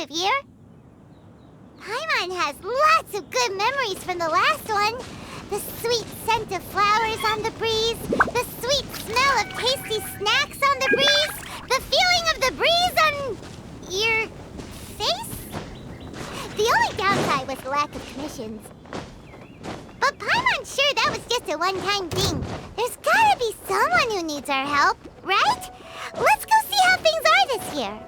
time of year. Paimon has lots of good memories from the last one. The sweet scent of flowers on the breeze, the sweet smell of tasty snacks on the breeze, the feeling of the breeze on your face? The only downside was the lack of commissions. But Paimon's sure that was just a one-time thing. There's gotta be someone who needs our help, right? Let's go see how things are this year.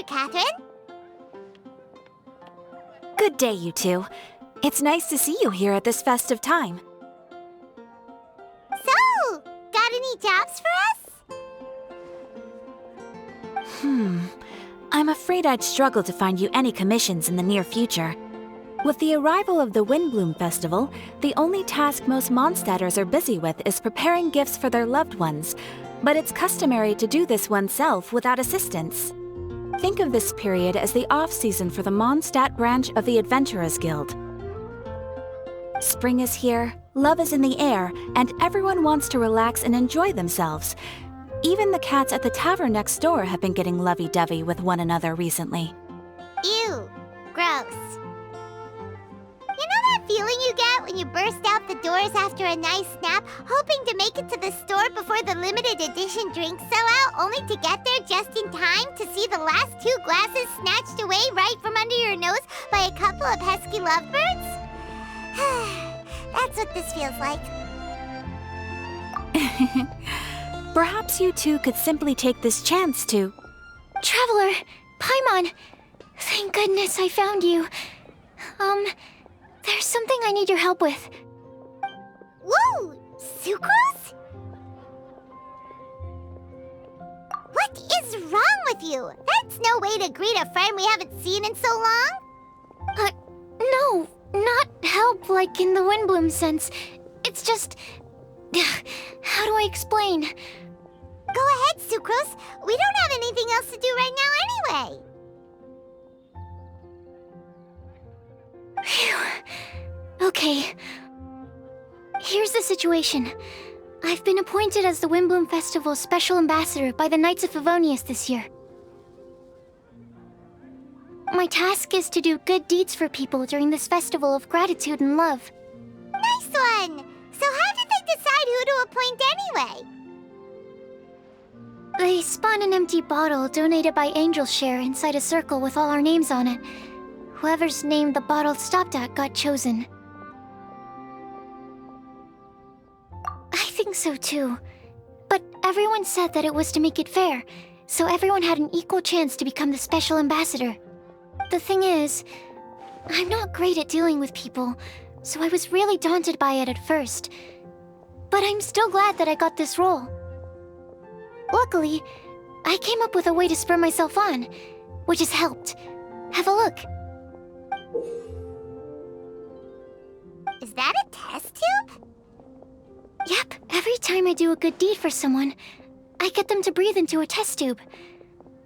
Catherine? Good day, you two. It's nice to see you here at this festive time. So, got any jobs for us? I'm afraid I'd struggle to find you any commissions in the near future. With the arrival of the Windblume Festival, the only task most Mondstadters are busy with is preparing gifts for their loved ones, but it's customary to do this oneself without assistance. Think of this period as the off-season for the Mondstadt branch of the Adventurers Guild. Spring is here, love is in the air, and everyone wants to relax and enjoy themselves. Even the cats at the tavern next door have been getting lovey-dovey with one another recently. Ew, gross. You know that feeling you get when you burst out the doors after a nice nap, hoping to make it to the store before the limited edition drinks sell out, only to get there just in time to see the last 2 glasses snatched away right from under your nose by a couple of pesky lovebirds? That's what this feels like. Perhaps you two could simply take this chance to... Traveler! Paimon! Thank goodness I found you. There's something I need your help with. Whoa! Sucrose? What is wrong with you? That's no way to greet a friend we haven't seen in so long. No, not help like in the Windblume sense. It's just... How do I explain? Go ahead, Sucrose. We don't have anything else to do right now anyway. Phew. Okay. Here's the situation. I've been appointed as the Windblume Festival's special ambassador by the Knights of Favonius this year. My task is to do good deeds for people during this festival of gratitude and love. Nice one! So how did they decide who to appoint anyway? They spun an empty bottle donated by Angel's Share inside a circle with all our names on it. Whoever's name the bottle stopped at got chosen. I think so too. But everyone said that it was to make it fair, so everyone had an equal chance to become the special ambassador. The thing is, I'm not great at dealing with people, so I was really daunted by it at first. But I'm still glad that I got this role. Luckily, I came up with a way to spur myself on, which has helped. Have a look. Is that a test tube? Yep, every time I do a good deed for someone, I get them to breathe into a test tube.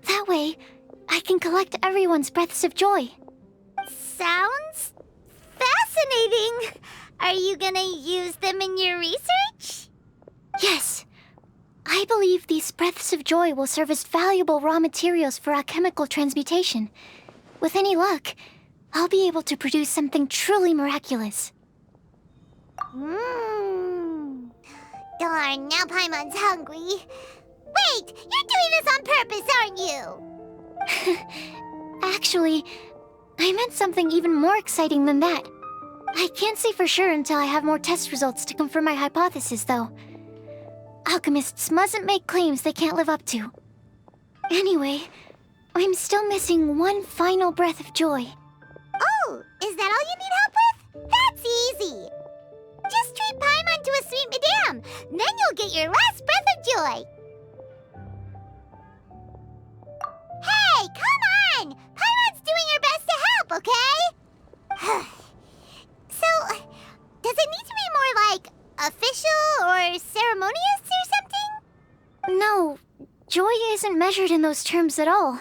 That way, I can collect everyone's breaths of joy. Sounds fascinating. Are you gonna use them in your research? Yes. I believe these breaths of joy will serve as valuable raw materials for alchemical transmutation. With any luck, I'll be able to produce something truly miraculous. Darn, now Paimon's hungry. Wait, you're doing this on purpose, aren't you? Actually, I meant something even more exciting than that. I can't say for sure until I have more test results to confirm my hypothesis, though. Alchemists mustn't make claims they can't live up to. Anyway, I'm still missing one final breath of joy. Oh, is that all you need help with? That's easy. Just treat Paimon to a sweet madame. Then you'll get your last breath of joy. Hey, come on! Paimon's doing her best to help, okay? So, does it need to be more like official or ceremonious or something? No, joy isn't measured in those terms at all.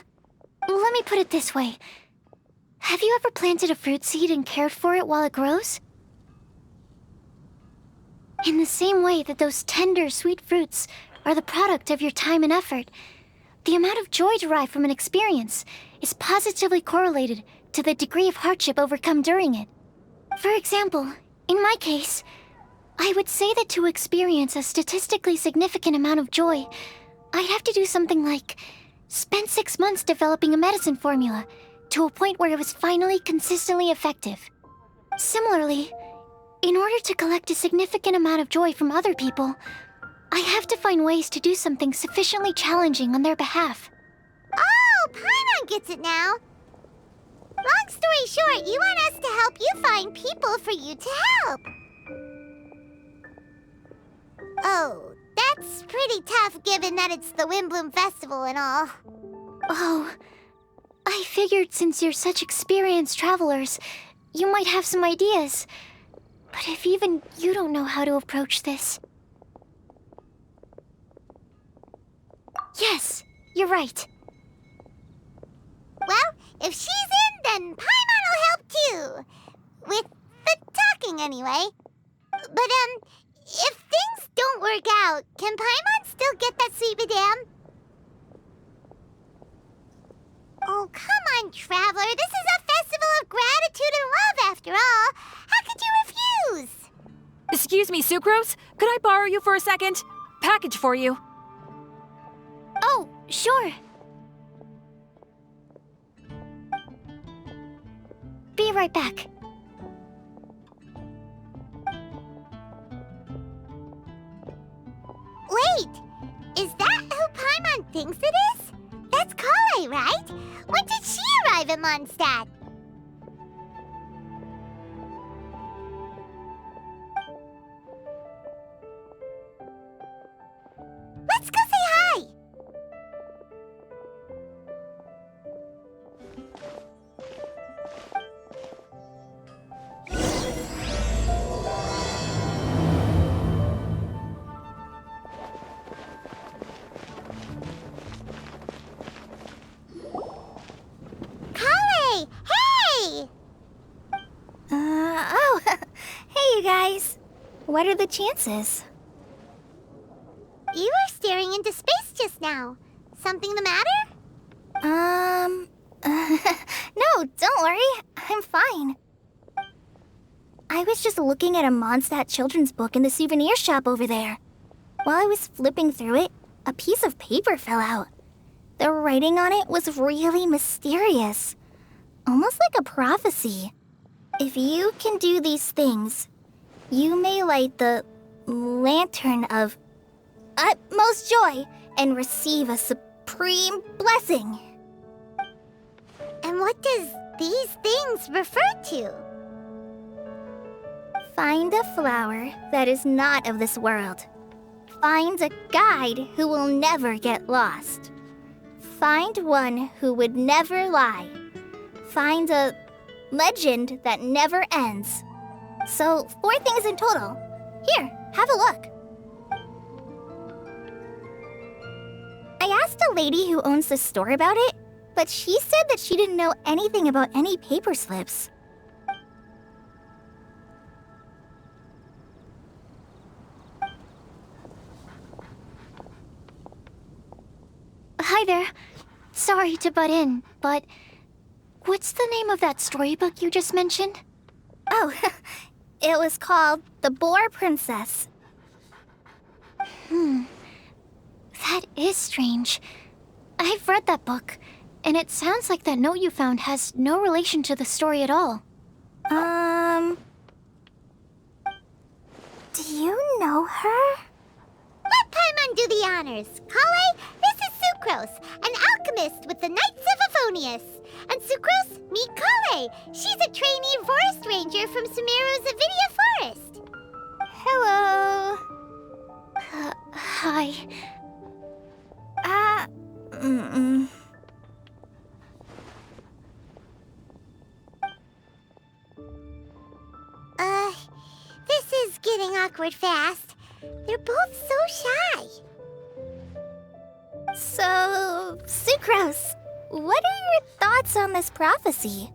Let me put it this way. Have you ever planted a fruit seed and cared for it while it grows? In the same way that those tender, sweet fruits are the product of your time and effort, the amount of joy derived from an experience is positively correlated to the degree of hardship overcome during it. For example, in my case, I would say that to experience a statistically significant amount of joy, I'd have to do something like spend 6 months developing a medicine formula to a point where it was finally consistently effective. Similarly, in order to collect a significant amount of joy from other people, I have to find ways to do something sufficiently challenging on their behalf. Oh, Paimon gets it now. Long story short, you want us to help you find people for you to help. Oh, that's pretty tough given that it's the Windblume Festival and all. Oh, I figured since you're such experienced travelers, you might have some ideas. But if even you don't know how to approach this... Yes, you're right. Well, if she's in, then Paimon will help too. With the talking, anyway. But, if things don't work out, can Paimon still get that sweet madame? Oh, come on, Traveler. This is a festival of gratitude and love, after all. How could you refuse? Excuse me, Sucrose? Could I borrow you for a second? Package for you. Oh, sure. Be right back. Wait, is that who Paimon thinks it is? That's Kale, right? When did she arrive in Mondstadt? Let's go say hi! Kale! Hey! Hey, you guys. What are the chances? You were staring into space just now. Something the matter? No, don't worry. I'm fine. I was just looking at a Mondstadt children's book in the souvenir shop over there. While I was flipping through it, a piece of paper fell out. The writing on it was really mysterious. Almost like a prophecy. If you can do these things, you may light the lantern of utmost joy and receive a supreme blessing. And what does these things refer to? Find a flower that is not of this world. Find a guide who will never get lost. Find one who would never lie. Find a legend that never ends. So, 4 things in total. Here, have a look. I asked a lady who owns the store about it, but she said that she didn't know anything about any paper slips. Hi there. Sorry to butt in, but what's the name of that storybook you just mentioned? Oh, it was called The Boar Princess. That is strange. I've read that book, and it sounds like that note you found has no relation to the story at all. Do you know her? Let Paimon do the honors. Kale, this is Sucrose, an alchemist with the Knights of Avonius. And Sucrose, meet Kale. She's a trainee forest ranger from Sumeru's Avidia Forest. Hello. Hi. This is getting awkward fast. They're both so shy. So, Sucrose, what are your thoughts on this prophecy?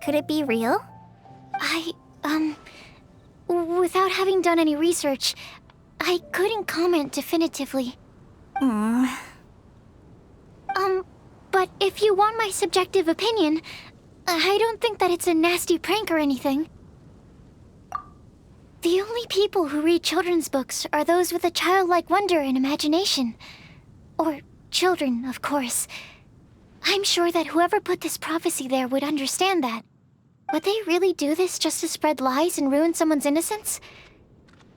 Could it be real? Without having done any research, I couldn't comment definitively. But if you want my subjective opinion, I don't think that it's a nasty prank or anything. The only people who read children's books are those with a childlike wonder and imagination. Or children, of course. I'm sure that whoever put this prophecy there would understand that. Would they really do this just to spread lies and ruin someone's innocence?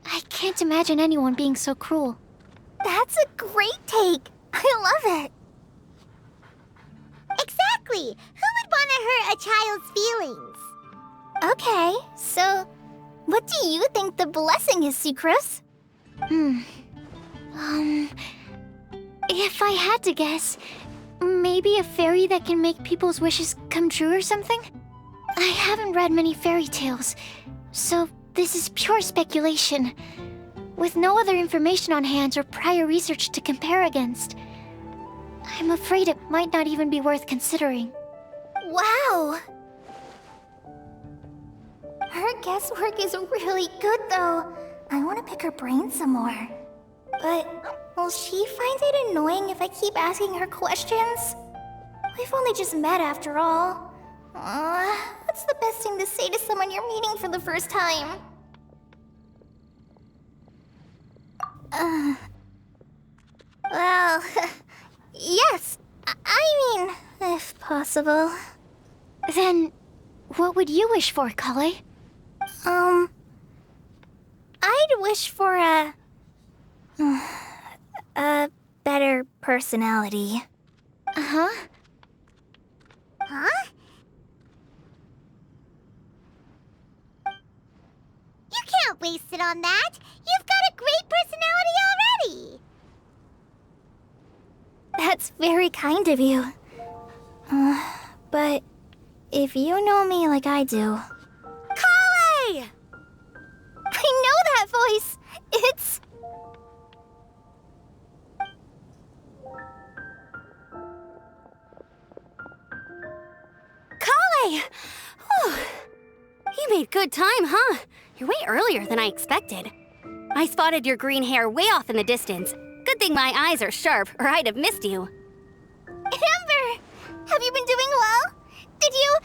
I can't imagine anyone being so cruel. That's a great take. I love it. Exactly! Who would want to hurt a child's feelings? Okay, so what do you think the blessing is, Sucrose? If I had to guess, maybe a fairy that can make people's wishes come true or something? I haven't read many fairy tales, so this is pure speculation. With no other information on hand or prior research to compare against, I'm afraid it might not even be worth considering. Wow! Her guesswork is really good, though. I want to pick her brain some more. But will she find it annoying if I keep asking her questions? We've only just met after all. What's the best thing to say to someone you're meeting for the first time? Well, yes. I mean, if possible. Then, what would you wish for, Kale? I'd wish for a better personality. Uh-huh. Huh? You can't waste it on that. You've got a great personality already. That's very kind of you. But if you know me like I do... Kale! I know that voice! It's... Kale! Whew. You made good time, huh? You're way earlier than I expected. I spotted your green hair way off in the distance. Good thing my eyes are sharp, or I'd have missed you. Amber! Have you been doing well? Did you...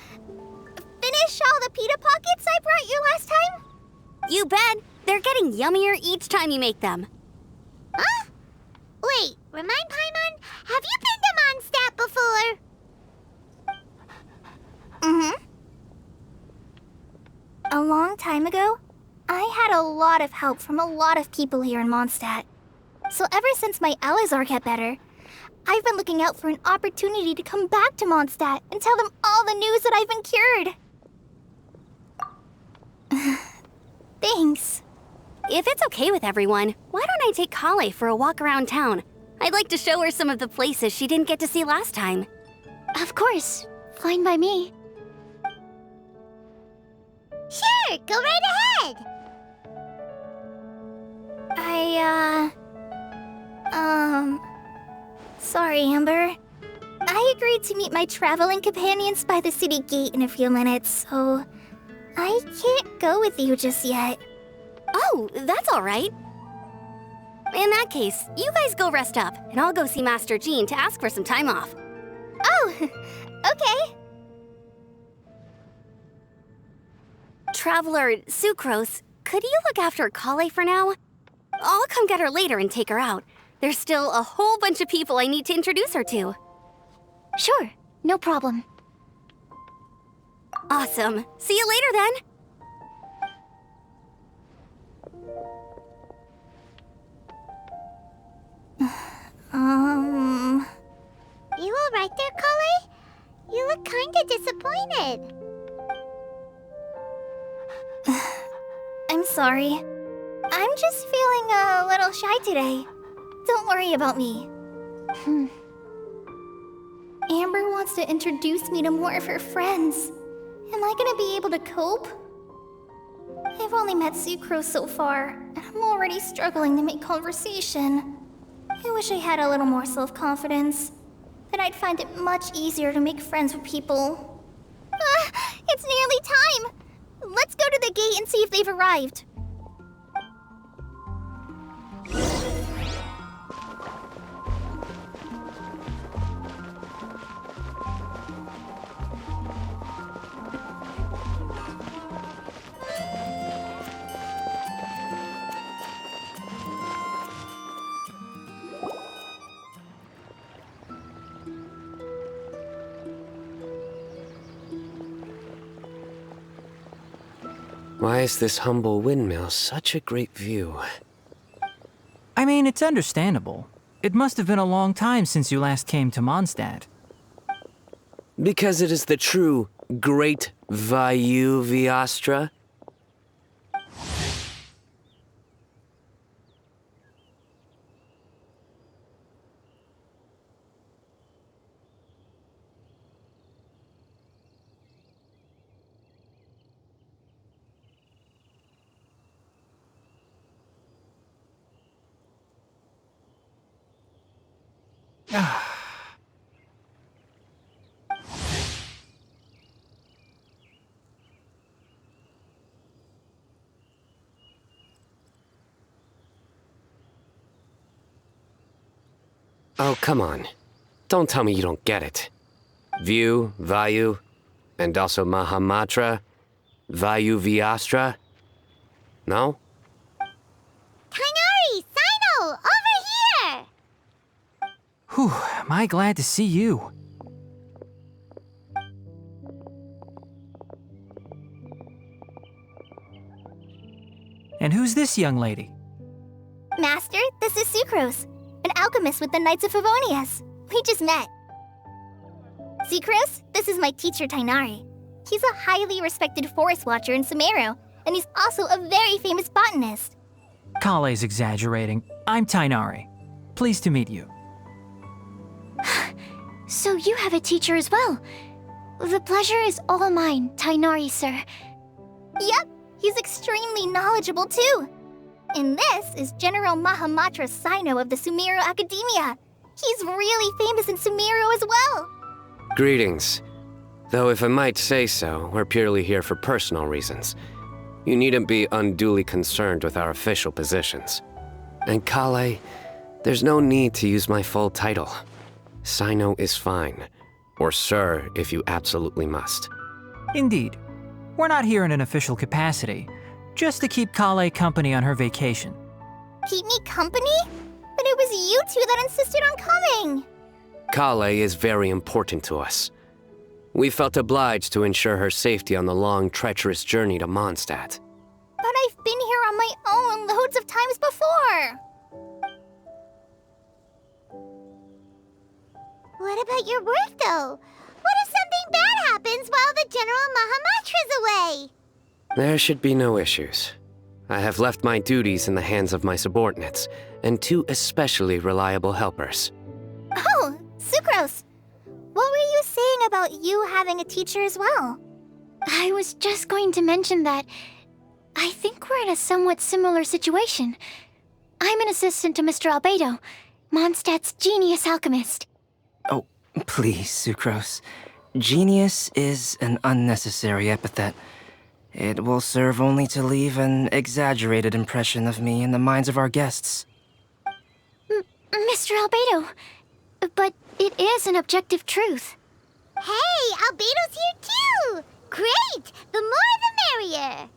finish all the pita pockets I brought you last time? You bet. They're getting yummier each time you make them. Huh? Wait, remind Paimon, have you been to Mondstadt before? A long time ago, I had a lot of help from a lot of people here in Mondstadt. So ever since my Alizar got better, I've been looking out for an opportunity to come back to Mondstadt and tell them all the news that I've been cured. Thanks. If it's okay with everyone, why don't I take Kale for a walk around town? I'd like to show her some of the places she didn't get to see last time. Of course. Fine by me. Sure, go right ahead. Sorry, Amber. I agreed to meet my traveling companions by the city gate in a few minutes, so I can't go with you just yet. Oh, that's all right. In that case, you guys go rest up, and I'll go see Master Jean to ask for some time off. Oh, okay. Traveler Sucrose, could you look after Kale for now? I'll come get her later and take her out. There's still a whole bunch of people I need to introduce her to. Sure, no problem. Awesome. See you later then. all right there, Kale? You look kinda disappointed. I'm sorry. I'm just feeling a little shy today. Don't worry about me. Amber wants to introduce me to more of her friends. Am I gonna be able to cope? I've only met Sucrose so far, and I'm already struggling to make conversation. I wish I had a little more self-confidence. Then I'd find it much easier to make friends with people. It's nearly time! Let's go to the gate and see if they've arrived. Why is this humble windmill such a great view? I mean, it's understandable. It must have been a long time since you last came to Mondstadt. Because it is the true Great Vayu Viastra? Oh, come on. Don't tell me you don't get it. View, Vayu, and also Mahamatra, Vayu Viastra? No? Kainari! Sino! Over here! Whew, am I glad to see you. And who's this young lady? Master, this is Sucrose, an alchemist with the Knights of Favonius. We just met. Sucrose, this is my teacher Tainari. He's a highly respected forest watcher in Sumeru, and he's also a very famous botanist. Kale's exaggerating. I'm Tainari. Pleased to meet you. So you have a teacher as well. The pleasure is all mine, Tainari, sir. Yep, he's extremely knowledgeable too. And this is General Mahamatra Sino of the Sumeru Academia. He's really famous in Sumeru as well. Greetings. Though if I might say so, we're purely here for personal reasons. You needn't be unduly concerned with our official positions. And Kale, there's no need to use my full title. Sino is fine. Or sir, if you absolutely must. Indeed. We're not here in an official capacity, just to keep Kale company on her vacation. Keep me company? But it was you two that insisted on coming. Kale is very important to us. We felt obliged to ensure her safety on the long, treacherous journey to Mondstadt. But I've been here on my own loads of times before. What about your work, though? What if something bad happens while the General Mahamatra's away? There should be no issues. I have left my duties in the hands of my subordinates, and two especially reliable helpers. Oh, Sucrose. What were you saying about you having a teacher as well? I was just going to mention that I think we're in a somewhat similar situation. I'm an assistant to Mr. Albedo, Mondstadt's genius alchemist. Oh, please, Sucrose. Genius is an unnecessary epithet. It will serve only to leave an exaggerated impression of me in the minds of our guests. Mr. Albedo, but it is an objective truth. Hey, Albedo's here too! Great! The more the merrier!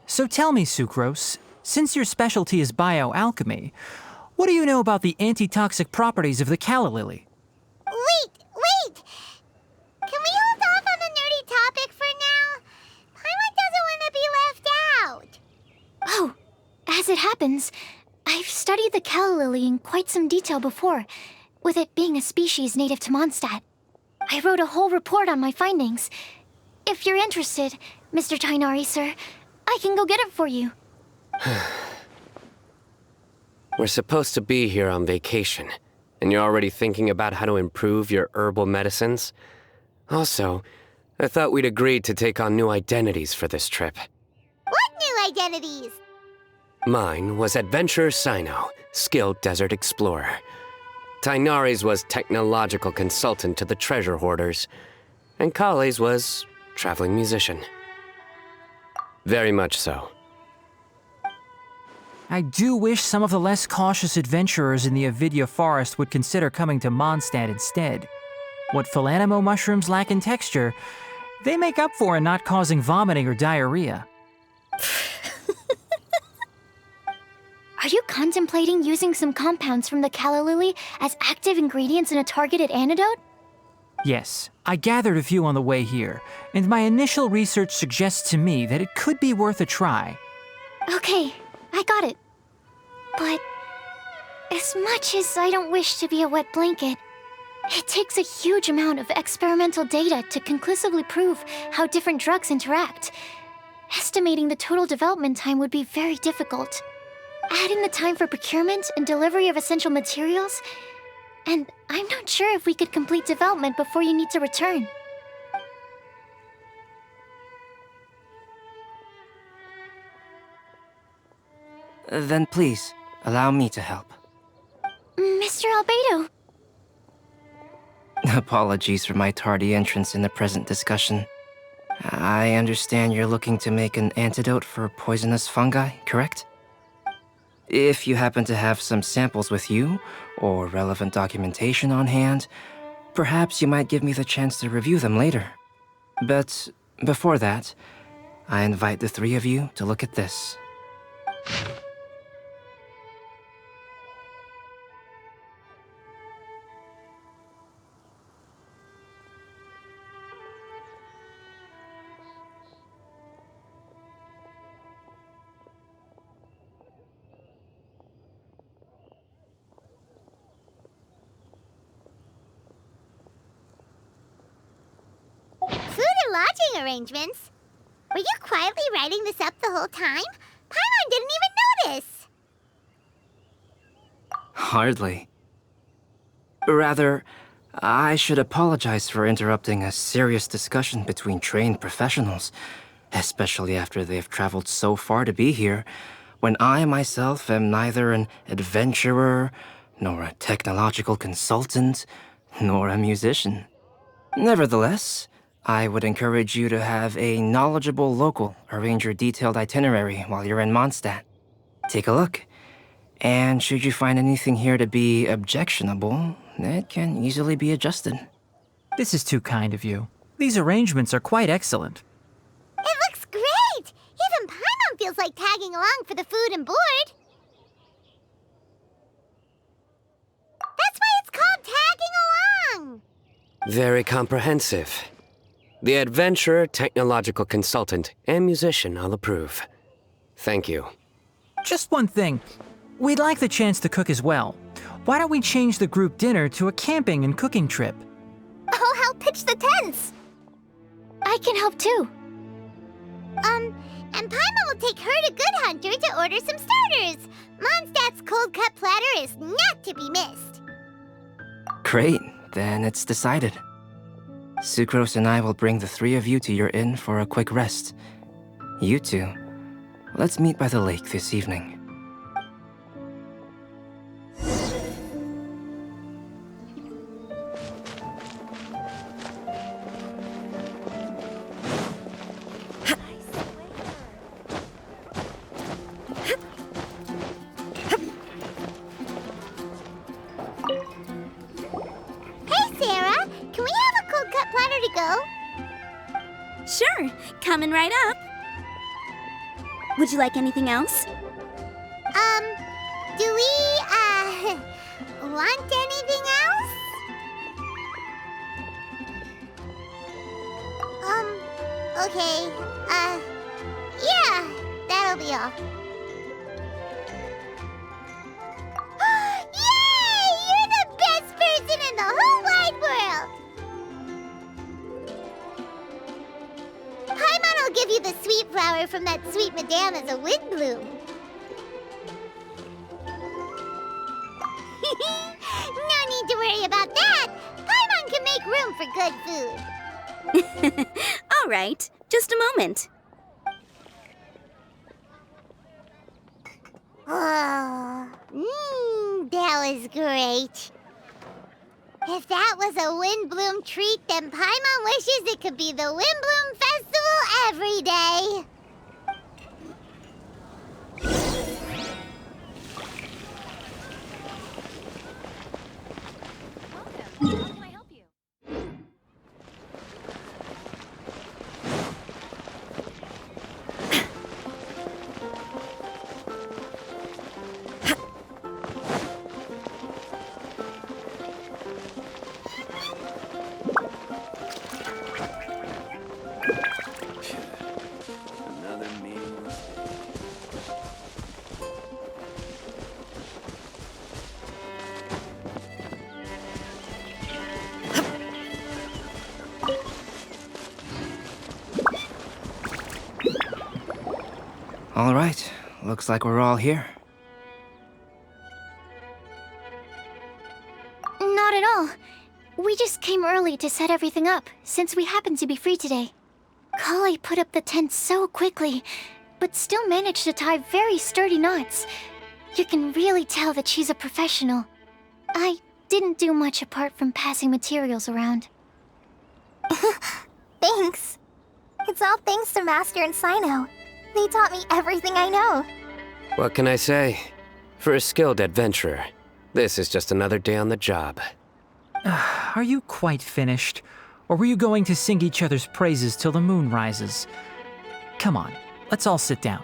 So tell me, Sucrose, since your specialty is bioalchemy, what do you know about the antitoxic properties of the calla lily? Wait! Can we hold off on the nerdy topic for now? Paimon doesn't want to be left out. Oh, as it happens, I've studied the calla lily in quite some detail before, with it being a species native to Mondstadt. I wrote a whole report on my findings. If you're interested, Mr. Tainari, sir, I can go get it for you. We're supposed to be here on vacation, and you're already thinking about how to improve your herbal medicines? Also, I thought we'd agreed to take on new identities for this trip. What new identities? Mine was Adventurer Sino, skilled desert explorer. Tainari's was technological consultant to the treasure hoarders, and Kale's was traveling musician. Very much so. I do wish some of the less cautious adventurers in the Avidya forest would consider coming to Mondstadt instead. What Philanimo mushrooms lack in texture, they make up for in not causing vomiting or diarrhea. Are you contemplating using some compounds from the calla lily as active ingredients in a targeted antidote? Yes, I gathered a few on the way here, and my initial research suggests to me that it could be worth a try. Okay, I got it. But as much as I don't wish to be a wet blanket, it takes a huge amount of experimental data to conclusively prove how different drugs interact. Estimating the total development time would be very difficult. Adding the time for procurement and delivery of essential materials, and I'm not sure if we could complete development before you need to return. Then please, allow me to help. Mr. Albedo. Apologies for my tardy entrance in the present discussion. I understand you're looking to make an antidote for poisonous fungi, correct? If you happen to have some samples with you, or relevant documentation on hand, perhaps you might give me the chance to review them later. But before that, I invite the three of you to look at this. Food and lodging arrangements? Were you quietly writing this up the whole time? Paimon didn't even notice! Hardly. Rather, I should apologize for interrupting a serious discussion between trained professionals, especially after they've traveled so far to be here, when I myself am neither an adventurer, nor a technological consultant, nor a musician. Nevertheless, I would encourage you to have a knowledgeable local arrange your detailed itinerary while you're in Mondstadt. Take a look, and should you find anything here to be objectionable, it can easily be adjusted. This is too kind of you. These arrangements are quite excellent. It looks great! Even Paimon feels like tagging along for the food and board. That's why it's called tagging along! Very comprehensive. The adventurer, technological consultant, and musician all approve. Thank you. Just one thing. We'd like the chance to cook as well. Why don't we change the group dinner to a camping and cooking trip? I'll help pitch the tents. I can help too. And Paimon will take her to Good Hunter to order some starters. Mondstadt's cold cut platter is not to be missed. Great, then it's decided. Sucrose and I will bring the three of you to your inn for a quick rest. You two, let's meet by the lake this evening. Sure, coming right up. Would you like anything else? Do we, want anything else? Okay, yeah, that'll be all. from that sweet madame as a Windblume. No need to worry about that. Paimon can make room for good food. All right, just a moment. Oh, that was great. If that was a Windblume treat, then Paimon wishes it could be the Windblume Festival every day. All right, looks like we're all here. Not at all. We just came early to set everything up, since we happen to be free today. Kale put up the tent so quickly, but still managed to tie very sturdy knots. You can really tell that she's a professional. I didn't do much apart from passing materials around. Thanks. It's all thanks to Master and Sino. They taught me everything I know. What can I say? For a skilled adventurer, this is just another day on the job. Are you quite finished? Or were you going to sing each other's praises till the moon rises? Come on, let's all sit down.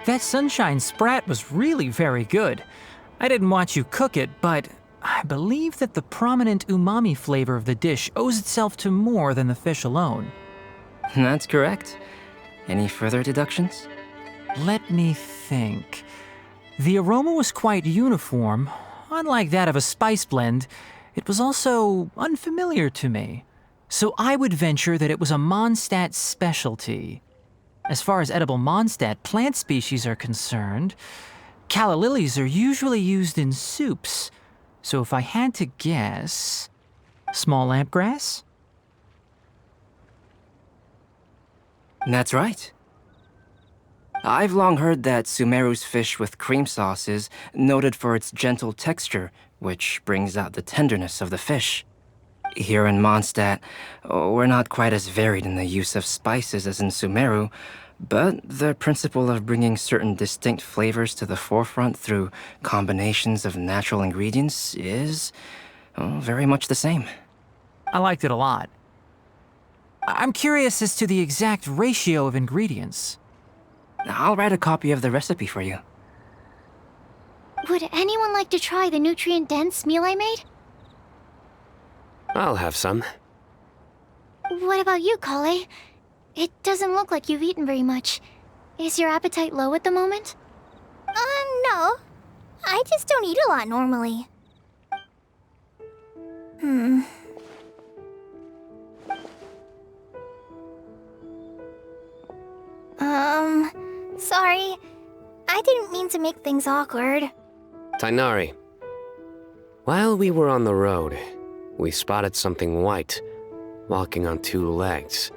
That sunshine sprat was really very good. I didn't watch you cook it, but I believe that the prominent umami flavor of the dish owes itself to more than the fish alone. That's correct. Any further deductions? Let me think. The aroma was quite uniform. Unlike that of a spice blend, it was also unfamiliar to me. So I would venture that it was a Mondstadt specialty. As far as edible Mondstadt plant species are concerned, calla lilies are usually used in soups. So if I had to guess, small lampgrass? That's right. I've long heard that Sumeru's fish with cream sauce is noted for its gentle texture, which brings out the tenderness of the fish. Here in Mondstadt, we're not quite as varied in the use of spices as in Sumeru, but the principle of bringing certain distinct flavors to the forefront through combinations of natural ingredients is very much the same. I liked it a lot. I'm curious as to the exact ratio of ingredients. I'll write a copy of the recipe for you. Would anyone like to try the nutrient-dense meal I made? I'll have some. What about you, Kale? It doesn't look like you've eaten very much. Is your appetite low at the moment? No. I just don't eat a lot normally. Sorry. I didn't mean to make things awkward. Tainari, while we were on the road, we spotted something white, walking on two legs.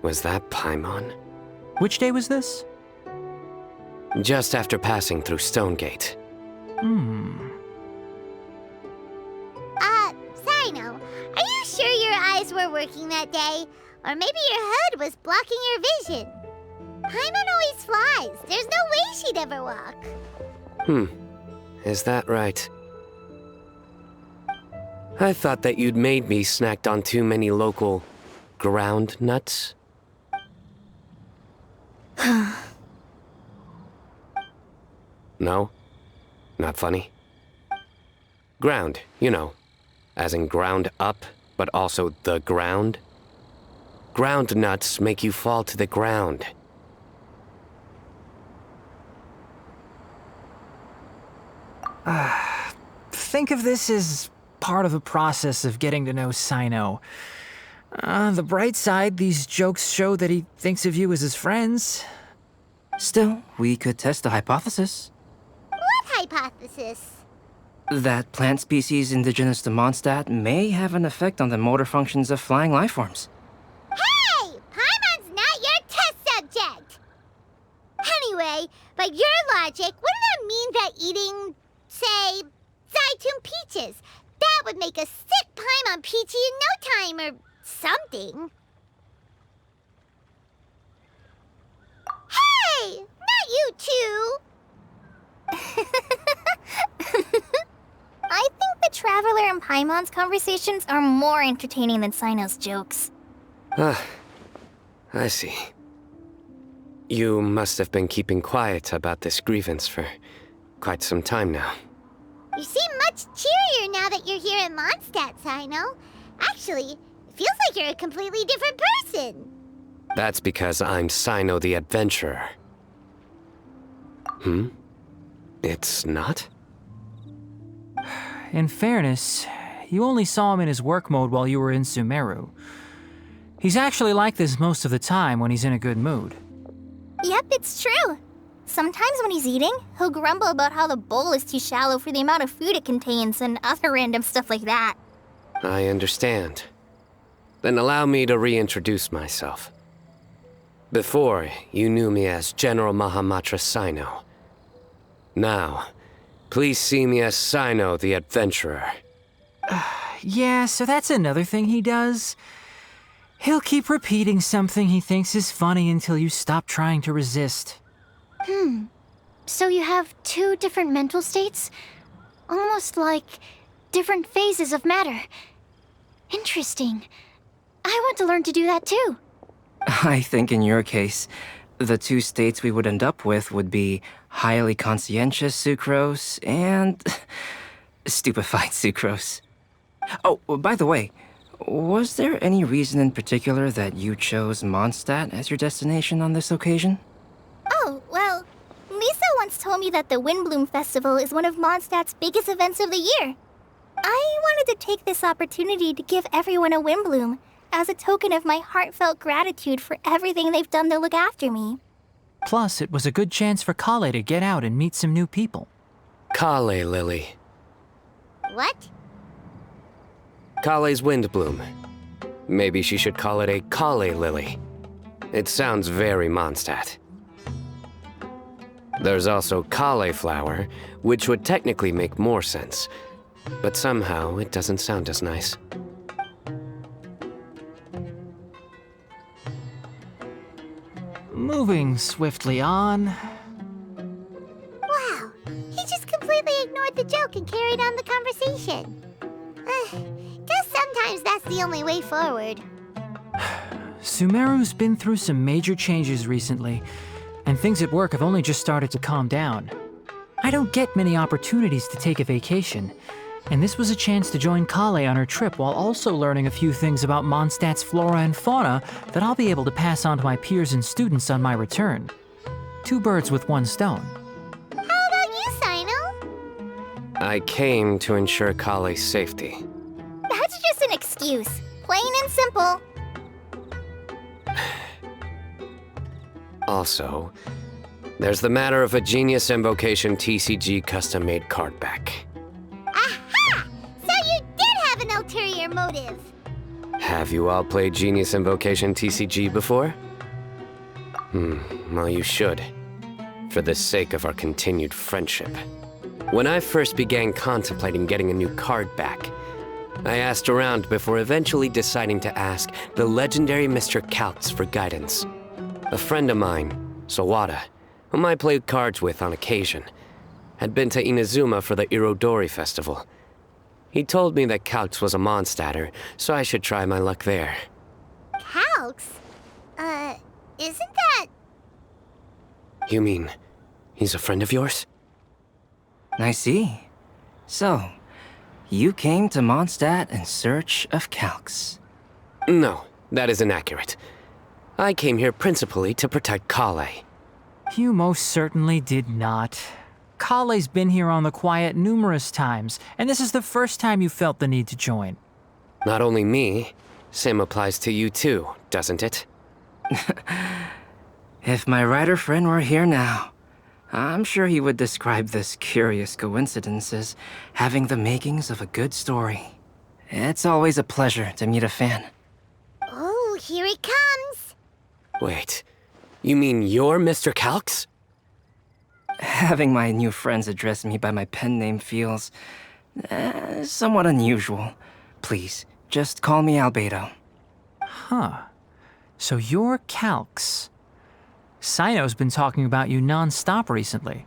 Was that Paimon? Which day was this? Just after passing through Stonegate. Sino, are you sure your eyes were working that day? Or maybe your hood was blocking your vision? Paimon always flies. There's no way she'd ever walk. Is that right? I thought that you'd made me snacked on too many local ground nuts. No? Not funny? Ground, you know. As in ground up, but also the ground. Ground nuts make you fall to the ground. Think of this as part of the process of getting to know Sino. On the bright side, these jokes show that he thinks of you as his friends. Still, we could test the hypothesis. What hypothesis? That plant species indigenous to Mondstadt may have an effect on the motor functions of flying lifeforms. Hey! Paimon's not your test subject! Anyway, by your logic, wouldn't that mean that eating, say, Zaitun peaches, that would make a sick Paimon peachy in no time, or something? Hey! Not you two! I think the Traveler and Paimon's conversations are more entertaining than Sino's jokes. I see. You must have been keeping quiet about this grievance for quite some time now. You seem much cheerier now that you're here in Mondstadt, Sino. Actually, it feels like you're a completely different person. That's because I'm Sino the Adventurer. It's not? In fairness, you only saw him in his work mode while you were in Sumeru. He's actually like this most of the time when he's in a good mood. Yep, it's true. Sometimes when he's eating, he'll grumble about how the bowl is too shallow for the amount of food it contains and other random stuff like that. I understand. Then allow me to reintroduce myself. Before, you knew me as General Mahamatra Sino. Now, please see me as Sino the Adventurer. Yeah, so that's another thing he does. He'll keep repeating something he thinks is funny until you stop trying to resist. So you have two different mental states? Almost like different phases of matter. Interesting. I want to learn to do that too. I think in your case, the two states we would end up with would be highly conscientious sucrose and stupefied sucrose. Oh, by the way, was there any reason in particular that you chose Mondstadt as your destination on this occasion? Oh, well, Lisa once told me that the Windblume Festival is one of Mondstadt's biggest events of the year. I wanted to take this opportunity to give everyone a Windblume as a token of my heartfelt gratitude for everything they've done to look after me. Plus, it was a good chance for Kale to get out and meet some new people. Kale Lily. What? Kale's Windblume. Maybe she should call it a Kale Lily. It sounds very Mondstadt. There's also cauliflower, which would technically make more sense, but somehow it doesn't sound as nice. Moving swiftly on. Wow, he just completely ignored the joke and carried on the conversation. Guess sometimes that's the only way forward. Sumeru's been through some major changes recently, and things at work have only just started to calm down. I don't get many opportunities to take a vacation, and this was a chance to join Kale on her trip while also learning a few things about Mondstadt's flora and fauna that I'll be able to pass on to my peers and students on my return. Two birds with one stone. How about you, Sino? I came to ensure Kale's safety. That's just an excuse. Plain and simple. Also, there's the matter of a Genius Invocation TCG custom-made card back. Aha! So you did have an ulterior motive. Have you all played Genius Invocation TCG before? Well, you should, for the sake of our continued friendship. When I first began contemplating getting a new card back, I asked around before eventually deciding to ask the legendary Mr. Kaltz for guidance. A friend of mine, Sawada, whom I played cards with on occasion, had been to Inazuma for the Irodori Festival. He told me that Kaltz was a Mondstadter, so I should try my luck there. Calx? Isn't that... You mean, he's a friend of yours? I see. So, you came to Mondstadt in search of Kalx. No, that is inaccurate. I came here principally to protect Kale. You most certainly did not. Kale's been here on the quiet numerous times, and this is the first time you felt the need to join. Not only me, same applies to you too, doesn't it? If my writer friend were here now, I'm sure he would describe this curious coincidence as having the makings of a good story. It's always a pleasure to meet a fan. Oh, here it comes. Wait, you mean you're Mr. Calx? Having my new friends address me by my pen name feels somewhat unusual. Please, just call me Albedo. Huh. So you're Calx. Sino's been talking about you non-stop recently.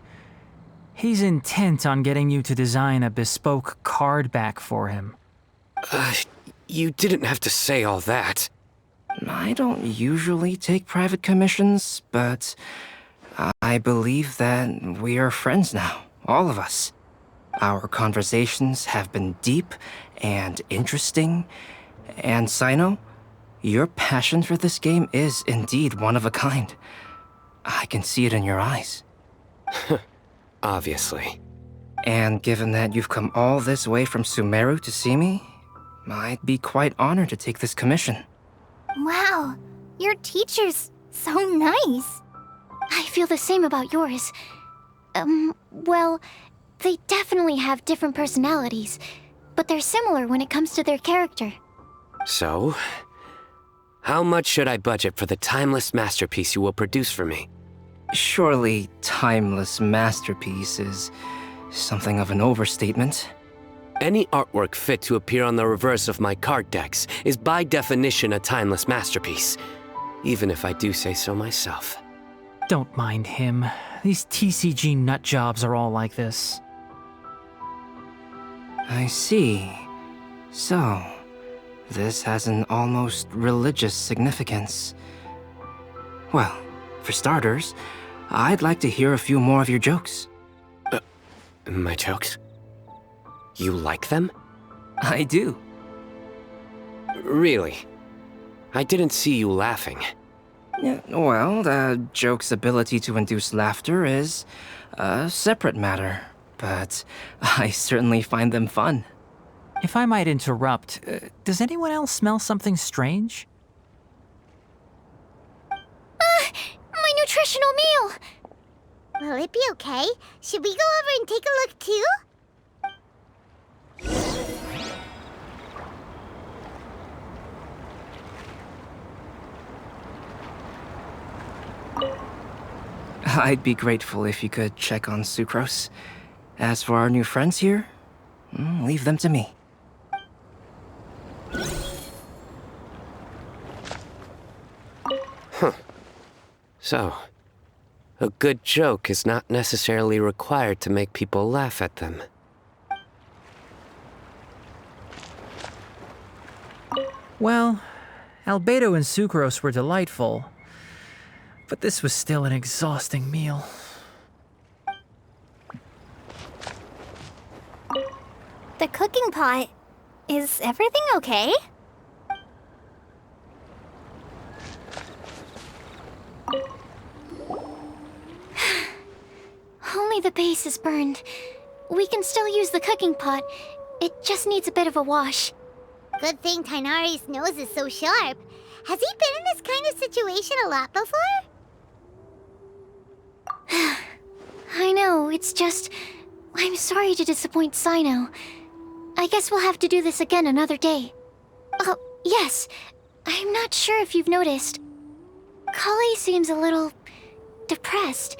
He's intent on getting you to design a bespoke card back for him. You didn't have to say all that. I don't usually take private commissions, but I believe that we are friends now, all of us. Our conversations have been deep and interesting, and Sino, your passion for this game is indeed one of a kind. I can see it in your eyes. Obviously. And given that you've come all this way from Sumeru to see me, I'd be quite honored to take this commission. Wow, your teacher's so nice. I feel the same about yours. Well, they definitely have different personalities, but they're similar when it comes to their character. So, how much should I budget for the timeless masterpiece you will produce for me? Surely, timeless masterpiece is something of an overstatement. Any artwork fit to appear on the reverse of my card decks is by definition a timeless masterpiece, even if I do say so myself. Don't mind him. These TCG nut jobs are all like this. I see. So, this has an almost religious significance. Well, for starters, I'd like to hear a few more of your jokes. My jokes? You like them? I do. Really? I didn't see you laughing. Yeah, well, the joke's ability to induce laughter is a separate matter, but I certainly find them fun. If I might interrupt, does anyone else smell something strange? My nutritional meal! Will it be okay? Should we go over and take a look too? I'd be grateful if you could check on Sucrose. As for our new friends here, leave them to me. So, a good joke is not necessarily required to make people laugh at them. Well, Albedo and Sucrose were delightful, but this was still an exhausting meal. The cooking pot. Is everything okay? Only the base is burned. We can still use the cooking pot. It just needs a bit of a wash. Good thing Tainari's nose is so sharp. Has he been in this kind of situation a lot before? I know, it's just... I'm sorry to disappoint Sino. I guess we'll have to do this again another day. Oh, yes. I'm not sure if you've noticed. Kale seems a little... depressed.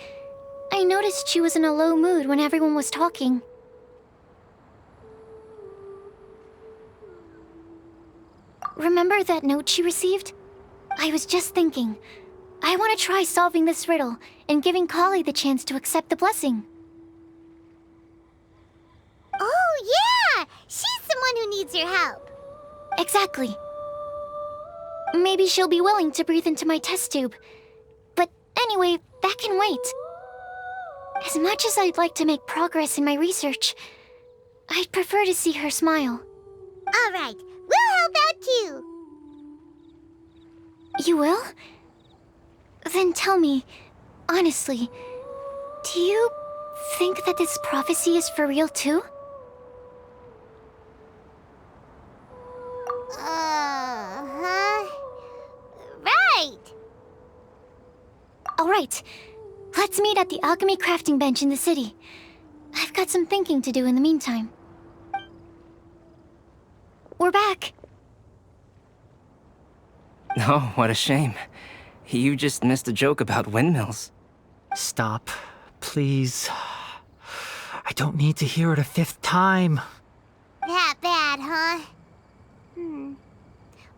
I noticed she was in a low mood when everyone was talking. Remember that note she received? I was just thinking. I want to try solving this riddle and giving Kale the chance to accept the blessing. Oh, yeah! She's someone who needs your help. Exactly. Maybe she'll be willing to breathe into my test tube. But anyway, that can wait. As much as I'd like to make progress in my research, I'd prefer to see her smile. All right, we'll help out too. You will? Then tell me, honestly, do you think that this prophecy is for real too? Uh-huh. Right! Alright, let's meet at the alchemy crafting bench in the city. I've got some thinking to do in the meantime. We're back. Oh, what a shame. You just missed a joke about windmills. Stop, please. I don't need to hear it a fifth time. That bad, huh?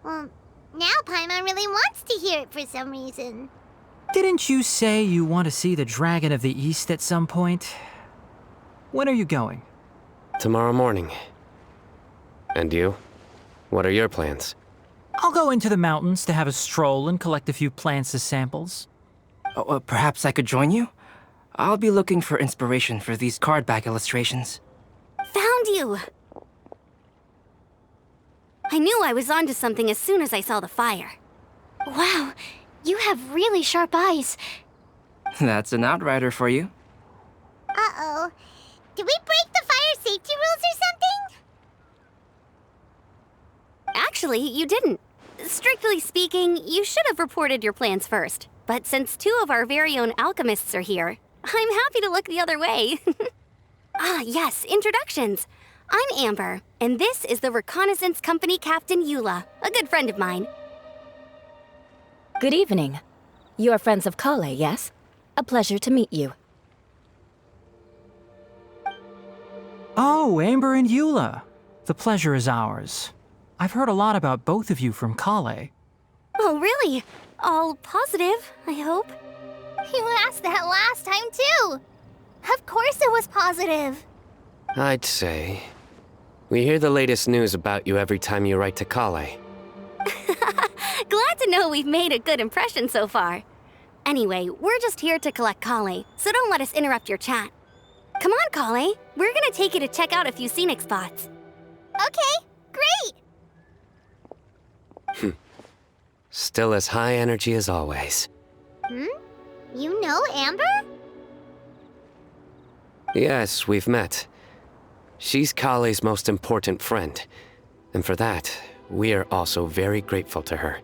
Well, now Paimon really wants to hear it for some reason. Didn't you say you want to see the Dragon of the East at some point? When are you going? Tomorrow morning. And you? What are your plans? I'll go into the mountains to have a stroll and collect a few plants as samples. Oh, perhaps I could join you? I'll be looking for inspiration for these card back illustrations. Found you! I knew I was onto something as soon as I saw the fire. Wow, you have really sharp eyes. That's an outrider for you. Uh-oh. Did we break the fire safety rules or something? Actually, you didn't. Strictly speaking, you should have reported your plans first. But since 2 of our very own alchemists are here, I'm happy to look the other way. Ah, yes, introductions. I'm Amber, and this is the Reconnaissance Company Captain Eula, a good friend of mine. Good evening. You are friends of Kale, yes? A pleasure to meet you. Oh, Amber and Eula. The pleasure is ours. I've heard a lot about both of you from Kale. Oh, really? All positive, I hope. You asked that last time, too. Of course it was positive. I'd say. We hear the latest news about you every time you write to Kale. Glad to know we've made a good impression so far. Anyway, we're just here to collect Kale, so don't let us interrupt your chat. Come on, Kale. We're gonna take you to check out a few scenic spots. Okay, great. Still as high energy as always. You know Amber? Yes, we've met. She's Kale's most important friend. And for that, we are also very grateful to her.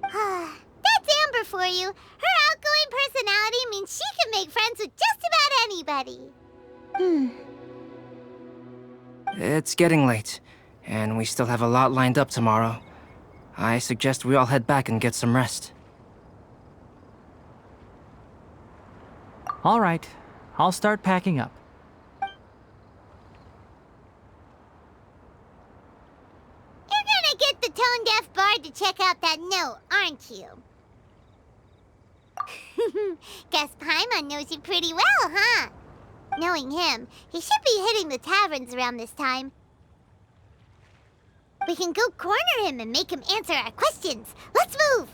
That's Amber for you. Her outgoing personality means she can make friends with just about anybody. It's getting late, and we still have a lot lined up tomorrow. I suggest we all head back and get some rest. All right, I'll start packing up. You're gonna get the tone-deaf bard to check out that note, aren't you? Guess Paimon knows you pretty well, huh? Knowing him, he should be hitting the taverns around this time. We can go corner him and make him answer our questions. Let's move!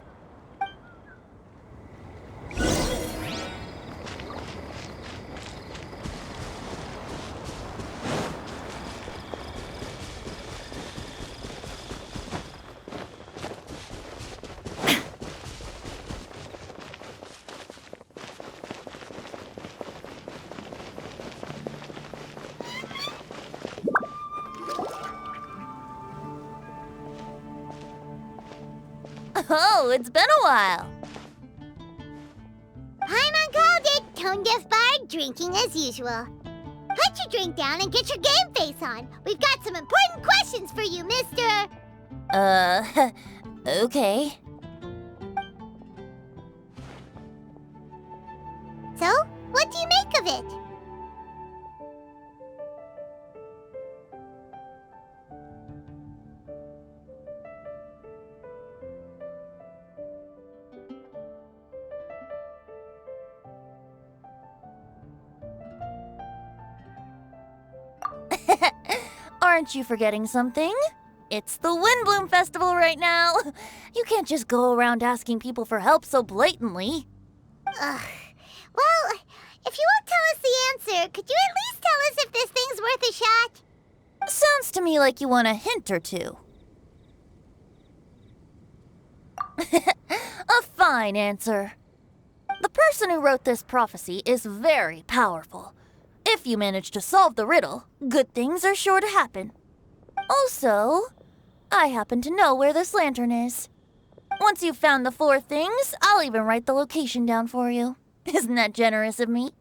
Oh, it's been a while. Paimon called it, tone-deaf bard drinking as usual. Put your drink down and get your game face on. We've got some important questions for you, mister. Okay. So, what do you make of it? Aren't you forgetting something? It's the Windblume Festival right now. You can't just go around asking people for help so blatantly. Ugh. Well, if you won't tell us the answer, could you at least tell us if this thing's worth a shot? Sounds to me like you want a hint or two. A fine answer. The person who wrote this prophecy is very powerful. If you manage to solve the riddle, good things are sure to happen. Also, I happen to know where this lantern is. Once you've found the 4 things, I'll even write the location down for you. Isn't that generous of me?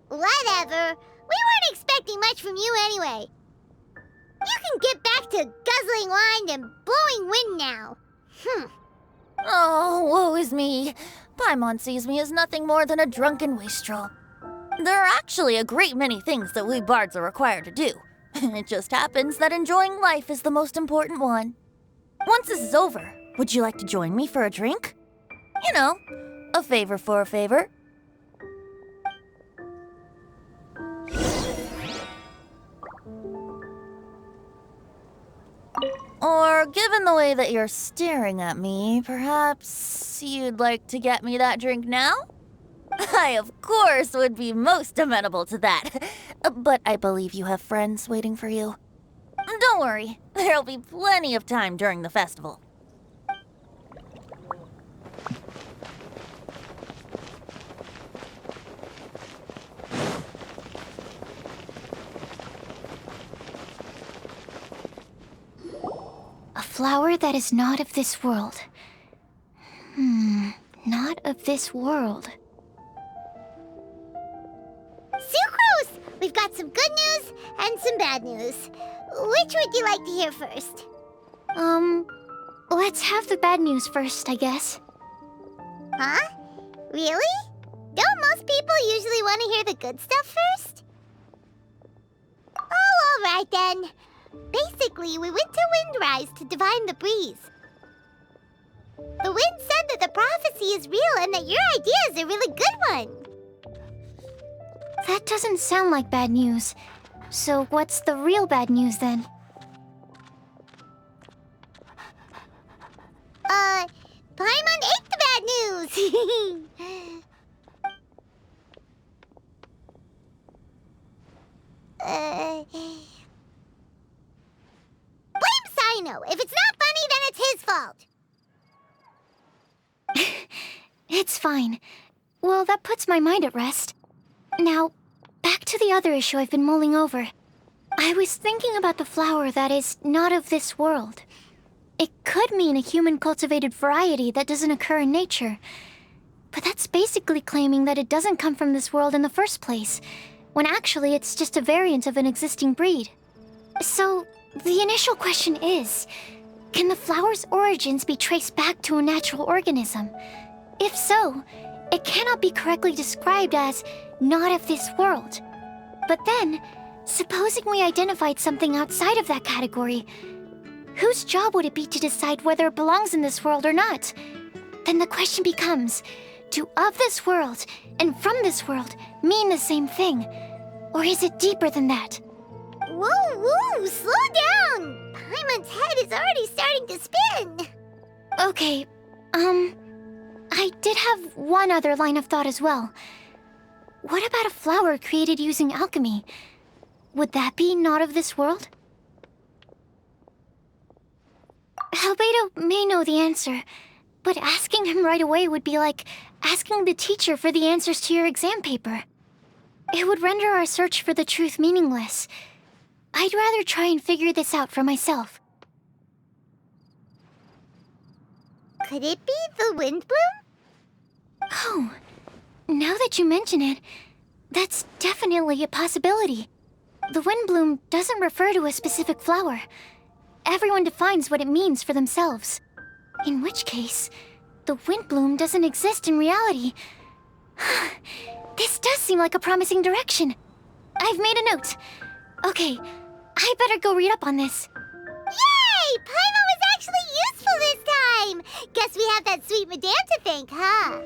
Whatever. We weren't expecting much from you anyway. You can get back to guzzling wine and blowing wind now. Oh, woe is me. Paimon sees me as nothing more than a drunken wastrel. There are actually a great many things that we bards are required to do. It just happens that enjoying life is the most important one. Once this is over, would you like to join me for a drink? You know, a favor for a favor. Or, given the way that you're staring at me, perhaps you'd like to get me that drink now? I, of course, would be most amenable to that. But I believe you have friends waiting for you. Don't worry, there'll be plenty of time during the festival. A flower that is not of this world. Not of this world. Sucrose! We've got some good news and some bad news. Which would you like to hear first? Let's have the bad news first, I guess. Huh? Really? Don't most people usually want to hear the good stuff first? Oh, all right then. Basically, we went to Windrise to divine the breeze. The wind said that the prophecy is real and that your idea is a really good one. That doesn't sound like bad news. So what's the real bad news then? Paimon ate the bad news! Blame Sino. If it's not funny, then it's his fault. It's fine. Well, that puts my mind at rest. Now, back to the other issue I've been mulling over. I was thinking about the flower that is not of this world. It could mean a human-cultivated variety that doesn't occur in nature. But that's basically claiming that it doesn't come from this world in the first place, when actually it's just a variant of an existing breed. So, the initial question is, can the flower's origins be traced back to a natural organism? If so, it cannot be correctly described as not of this world. But then, supposing we identified something outside of that category, whose job would it be to decide whether it belongs in this world or not? Then the question becomes, do of this world and from this world mean the same thing? Or is it deeper than that? Whoa, slow down! Paimon's head is already starting to spin. Okay, I did have one other line of thought as well. What about a flower created using alchemy? Would that be not of this world? Albedo may know the answer, but asking him right away would be like asking the teacher for the answers to your exam paper. It would render our search for the truth meaningless. I'd rather try and figure this out for myself. Could it be the Windblume? Oh, now that you mention it, that's definitely a possibility. The Windblume doesn't refer to a specific flower. Everyone defines what it means for themselves. In which case, the Windblume doesn't exist in reality. This does seem like a promising direction. I've made a note. Okay, I better go read up on this. Yay! Paimon was actually useful this time! Guess we have that sweet madame to thank, huh?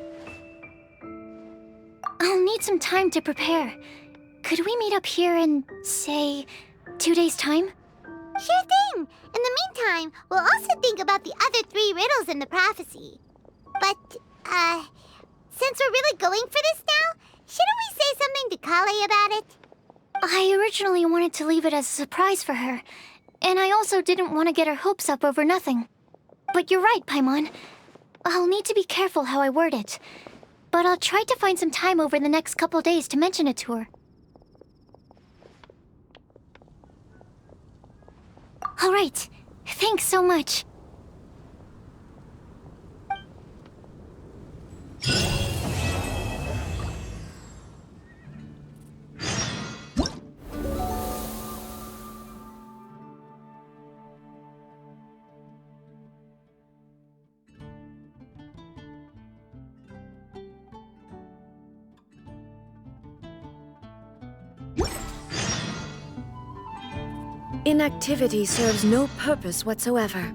I'll need some time to prepare. Could we meet up here in, say, 2 days' time? Sure thing! In the meantime, we'll also think about the other 3 riddles in the prophecy. But, since we're really going for this now, shouldn't we say something to Kale about it? I originally wanted to leave it as a surprise for her, and I also didn't want to get her hopes up over nothing. But you're right, Paimon. I'll need to be careful how I word it. But I'll try to find some time over the next couple days to mention it to her. All right. Thanks so much. Inactivity serves no purpose whatsoever.